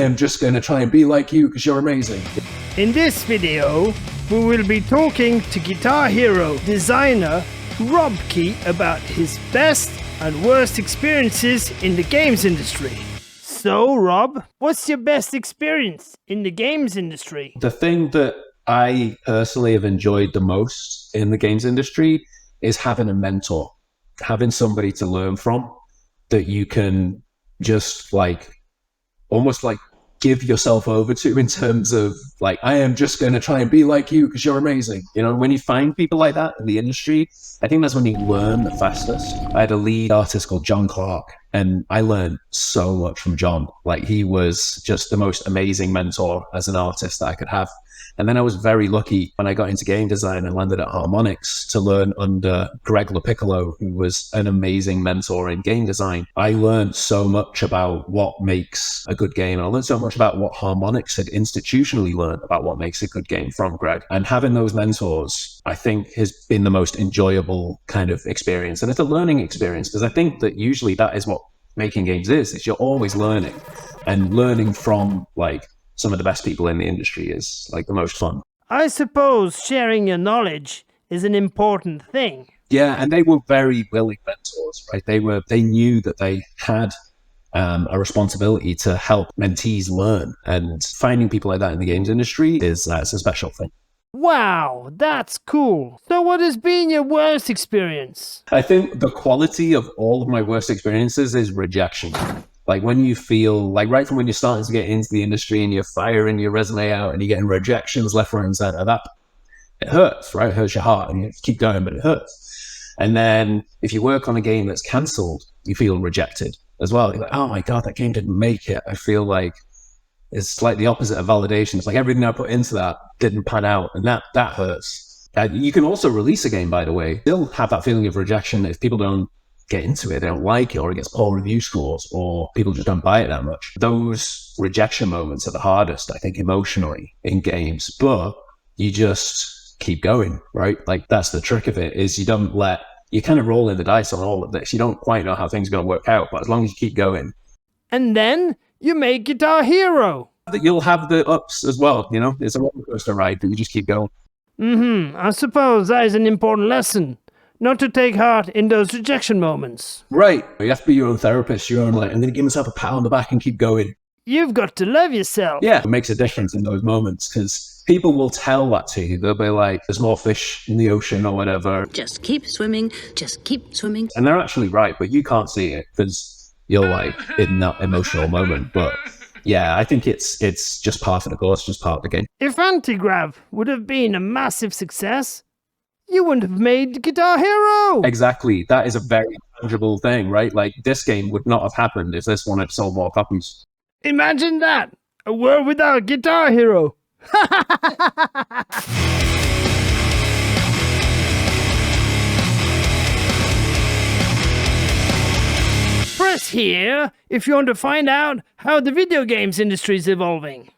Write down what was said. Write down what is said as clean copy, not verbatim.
am just going to try and be like you because you're amazing. In this video, we will be talking to Guitar Hero designer Rob Key about his best and worst experiences in the games industry. So, Rob, what's your best experience in the games industry? The thing that I personally have enjoyed the most in the games industry is having a mentor, having somebody to learn from that you can just almost give yourself over to in terms of I am just going to try and be like you because you're amazing. You know, when you find people like that in the industry, I think that's when you learn the fastest. I had a lead artist called John Clark, and I learned so much from John. He was just the most amazing mentor as an artist that I could have. And then I was very lucky when I got into game design and landed at Harmonix to learn under Greg LaPiccolo, who was an amazing mentor in game design. I learned so much about what makes a good game. I learned so much about what Harmonix had institutionally learned about what makes a good game from Greg. And having those mentors, I think, has been the most enjoyable kind of experience. And it's a learning experience, because I think that usually that is what making games is you're always learning, and learning from some of the best people in the industry is the most fun. I suppose sharing your knowledge is an important thing. Yeah, and they were very willing mentors, right? They knew that they had a responsibility to help mentees learn, and finding people like that in the games industry is a special thing. Wow, that's cool. So what has been your worst experience? I think the quality of all of my worst experiences is rejection. When you feel right from when you're starting to get into the industry and you're firing your resume out and you're getting rejections left, right, and center, that it hurts, right? It hurts your heart, and you keep going, but it hurts. And then if you work on a game that's cancelled, you feel rejected as well. You're oh my God, that game didn't make it. I feel it's the opposite of validation. It's everything I put into that didn't pan out, and that hurts. You can also release a game, by the way, still have that feeling of rejection if people don't get into it, they don't like it, or it gets poor review scores, or people just don't buy it that much. Those rejection moments are the hardest, I think, emotionally in games, but you just keep going, right? That's the trick of it, is you kind of roll in the dice on all of this. You don't quite know how things are going to work out, but as long as you keep going. And then you make Guitar Hero. You'll have the ups as well, it's a roller coaster ride, but you just keep going. I suppose that is an important lesson. Not to take heart in those rejection moments. Right. You have to be your own therapist, your own I'm going to give myself a pat on the back and keep going. You've got to love yourself. Yeah, it makes a difference in those moments, because people will tell that to you. They'll be there's more fish in the ocean or whatever. Just keep swimming, just keep swimming. And they're actually right, but you can't see it because you're in that emotional moment. But yeah, I think it's just part of the course, just part of the game. If Antigrav would have been a massive success, you wouldn't have made Guitar Hero! Exactly. That is a very tangible thing, right? This game would not have happened if this one had sold more copies. Imagine that! A world without Guitar Hero! Press here if you want to find out how the video games industry is evolving.